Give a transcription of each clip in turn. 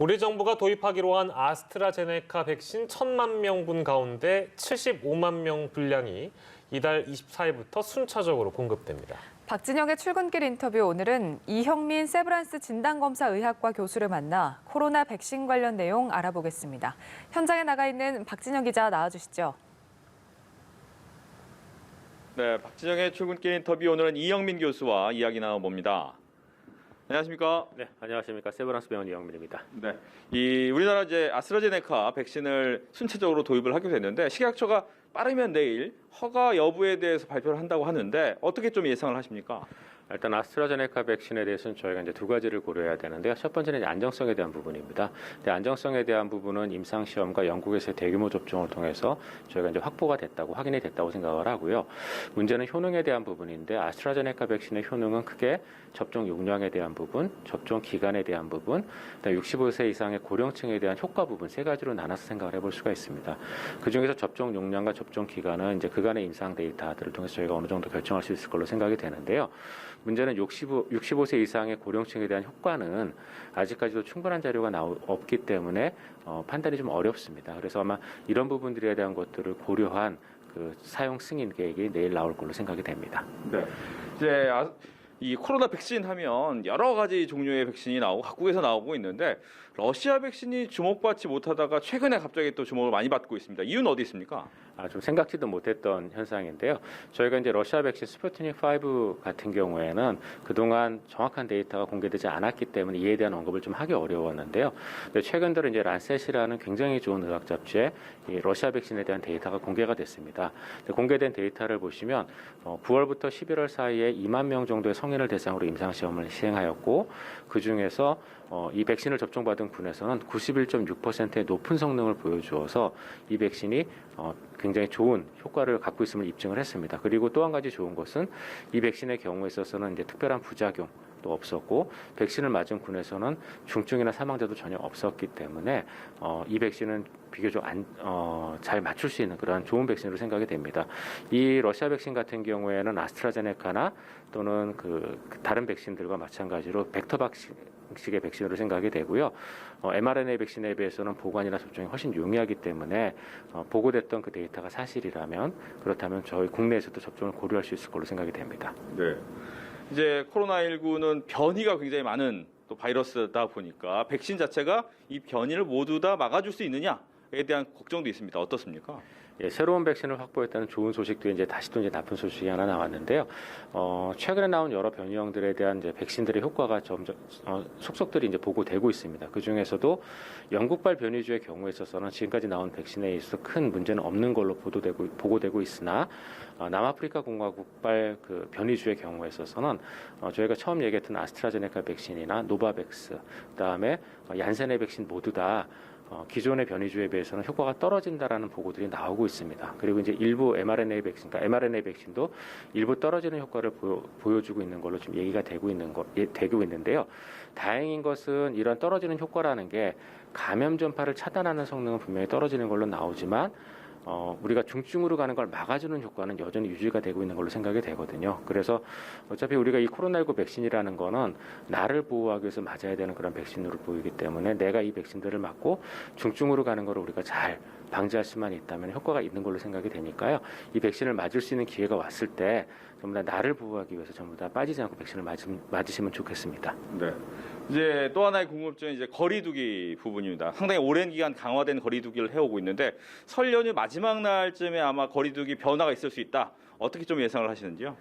우리 정부가 도입하기로 한 아스트라제네카 백신 1,000만 명분 가운데 75만 명 분량이 이달 24일부터 순차적으로 공급됩니다. 박진영의 출근길 인터뷰 오늘은 이형민 세브란스 진단검사의학과 교수를 만나 코로나 백신 관련 내용 알아보겠습니다. 현장에 나가 있는 박진영 기자 나와주시죠. 네, 박진영의 출근길 인터뷰 오늘은 이형민 교수와 이야기 나눠봅니다. 안녕하십니까? 네, 안녕하십니까. 세브란스 병원 이형민입니다. 네, 우리나라 이제 아스트라제네카 백신을 순차적으로 도입을 하게 됐는데 식약처가 빠르면 내일 허가 여부에 대해서 발표를 한다고 하는데 어떻게 좀 예상을 하십니까? 일단 아스트라제네카 백신에 대해서는 저희가 이제 두 가지를 고려해야 되는데요. 첫 번째는 안정성에 대한 부분입니다. 근데 안정성에 대한 부분은 임상 시험과 영국에서의 대규모 접종을 통해서 저희가 이제 확보가 됐다고 확인이 됐다고 생각을 하고요. 문제는 효능에 대한 부분인데 아스트라제네카 백신의 효능은 크게 접종 용량에 대한 부분, 접종 기간에 대한 부분, 그다음에 65세 이상의 고령층에 대한 효과 부분 세 가지로 나눠서 생각을 해볼 수가 있습니다. 그 중에서 접종 용량과 접종 기간은 이제 그간의 임상 데이터들을 통해서 저희가 어느 정도 결정할 수 있을 걸로 생각이 되는데요. 문제는 65세 이상의 고령층에 대한 효과는 아직까지도 충분한 자료가 없기 때문에 판단이 좀 어렵습니다. 그래서 아마 이런 부분들에 대한 것들을 고려한 그 사용 승인 계획이 내일 나올 걸로 생각이 됩니다. 네, 이제 이 코로나 백신 하면 여러 가지 종류의 백신이 나오고 각국에서 나오고 있는데 러시아 백신이 주목받지 못하다가 최근에 갑자기 또 주목을 많이 받고 있습니다. 이유는 어디 있습니까? 좀 생각지도 못했던 현상인데요. 저희가 이제 러시아 백신 스푸트닉 5 같은 경우에는 그동안 정확한 데이터가 공개되지 않았기 때문에 이에 대한 언급을 좀 하기 어려웠는데요. 근데 최근 들어 이제 란셋이라는 굉장히 좋은 의학 잡지에 이 러시아 백신에 대한 데이터가 공개가 됐습니다. 공개된 데이터를 보시면 9월부터 11월 사이에 2만 명 정도의 성인을 대상으로 임상 시험을 시행하였고 그 중에서 이 백신을 접종받은 군에서는 91.6%의 높은 성능을 보여주어서 이 백신이 굉장히 좋은 효과를 갖고 있음을 입증을 했습니다. 그리고 또 한 가지 좋은 것은 이 백신의 경우에 있어서는 이제 특별한 부작용도 없었고 백신을 맞은 군에서는 중증이나 사망자도 전혀 없었기 때문에 이 백신은 비교적 잘 맞출 수 있는 그런 좋은 백신으로 생각이 됩니다. 이 러시아 백신 같은 경우에는 아스트라제네카나 또는 그 다른 백신들과 마찬가지로 벡터 방식의 백신으로 생각이 되고요. mRNA 백신에 비해서는 보관이나 접종이 훨씬 용이하기 때문에 보고됐던 그 데이터가 사실이라면 그렇다면 저희 국내에서도 접종을 고려할 수 있을 걸로 생각이 됩니다. 네, 이제 코로나19는 변이가 굉장히 많은 또 바이러스다 보니까 백신 자체가 이 변이를 모두 다 막아줄 수 있느냐에 대한 걱정도 있습니다. 어떻습니까? 예, 새로운 백신을 확보했다는 좋은 소식도 이제 다시 또 이제 나쁜 소식이 하나 나왔는데요. 최근에 나온 여러 변이형들에 대한 이제 백신들의 효과가 점점 속속들이 이제 보고되고 있습니다. 그 중에서도 영국발 변이주의 경우에 있어서는 지금까지 나온 백신에 있어서 큰 문제는 없는 걸로 보고되고 있으나 남아프리카 공화국발 그 변이주의 경우에 있어서는 저희가 처음 얘기했던 아스트라제네카 백신이나 노바백스, 그다음에 얀센의 백신 모두 다 기존의 변이주에 비해서는 효과가 떨어진다라는 보고들이 나오고 있습니다. 그리고 이제 일부 mRNA 백신, 그러니까 mRNA 백신도 일부 떨어지는 효과를 보여주고 있는 걸로 지금 얘기가 되고 있는데요. 다행인 것은 이런 떨어지는 효과라는 게 감염 전파를 차단하는 성능은 분명히 떨어지는 걸로 나오지만 우리가 중증으로 가는 걸 막아주는 효과는 여전히 유지가 되고 있는 걸로 생각이 되거든요. 그래서 어차피 우리가 이 코로나19 백신이라는 거는 나를 보호하기 위해서 맞아야 되는 그런 백신으로 보이기 때문에 내가 이 백신들을 맞고 중증으로 가는 걸 우리가 잘 방지할 수만 있다면 효과가 있는 걸로 생각이 되니까요. 이 백신을 맞을 수 있는 기회가 왔을 때 전부 다 나를 보호하기 위해서 전부 다 빠지지 않고 백신을 맞으시면 좋겠습니다. 네. 이제 또 하나의 궁금증은 이제 거리두기 부분입니다. 상당히 오랜 기간 강화된 거리두기를 해오고 있는데 설 연휴 마지막 날쯤에 아마 거리두기 변화가 있을 수 있다. 어떻게 좀 예상을 하시는지요?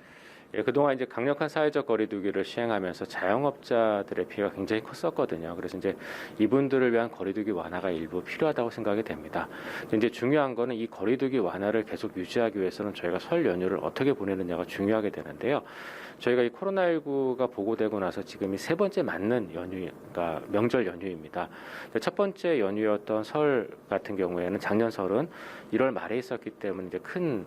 예, 그동안 이제 강력한 사회적 거리두기를 시행하면서 자영업자들의 피해가 굉장히 컸었거든요. 그래서 이제 이분들을 위한 거리두기 완화가 일부 필요하다고 생각이 됩니다. 이제 중요한 거는 이 거리두기 완화를 계속 유지하기 위해서는 저희가 설 연휴를 어떻게 보내느냐가 중요하게 되는데요. 저희가 이 코로나19가 보고되고 나서 지금이 세 번째 맞는 연휴, 그러니까 명절 연휴입니다. 첫 번째 연휴였던 설 같은 경우에는 작년 설은 1월 말에 있었기 때문에 이제 큰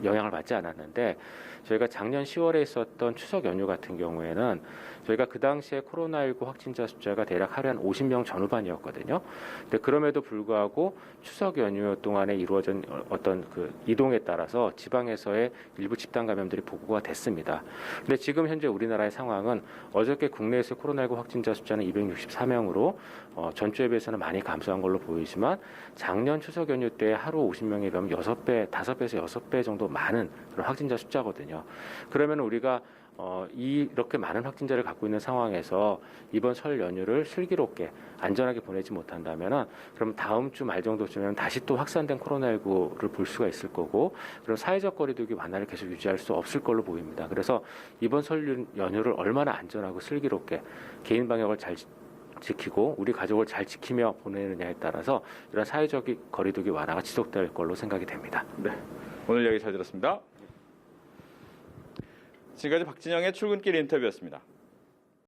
영향을 받지 않았는데 저희가 작년 10월에 있었던 추석 연휴 같은 경우에는 저희가 그 당시에 코로나19 확진자 숫자가 대략 하루에 한 50명 전후반이었거든요. 근데 그럼에도 불구하고 추석 연휴 동안에 이루어진 어떤 그 이동에 따라서 지방에서의 일부 집단 감염들이 보고가 됐습니다. 근데 지금 현재 우리나라의 상황은 어저께 국내에서 코로나19 확진자 숫자는 264명으로 전주에 비해서는 많이 감소한 걸로 보이지만 작년 추석 연휴 때 하루 50명에 비하면 5배에서 6배 정도 많은 그런 확진자 숫자거든요. 그러면 우리가 이렇게 많은 확진자를 갖고 있는 상황에서 이번 설 연휴를 슬기롭게 안전하게 보내지 못한다면은 그럼 다음 주 말 정도쯤에는 다시 또 확산된 코로나19를 볼 수가 있을 거고 그럼 사회적 거리두기 완화를 계속 유지할 수 없을 걸로 보입니다. 그래서 이번 설 연휴를 얼마나 안전하고 슬기롭게 개인 방역을 잘 지키고 우리 가족을 잘 지키며 보내느냐에 따라서 이런 사회적 거리두기 완화가 지속될 걸로 생각이 됩니다. 네, 오늘 이야기 잘 들었습니다. 지금까지 박진영의 출근길 인터뷰였습니다.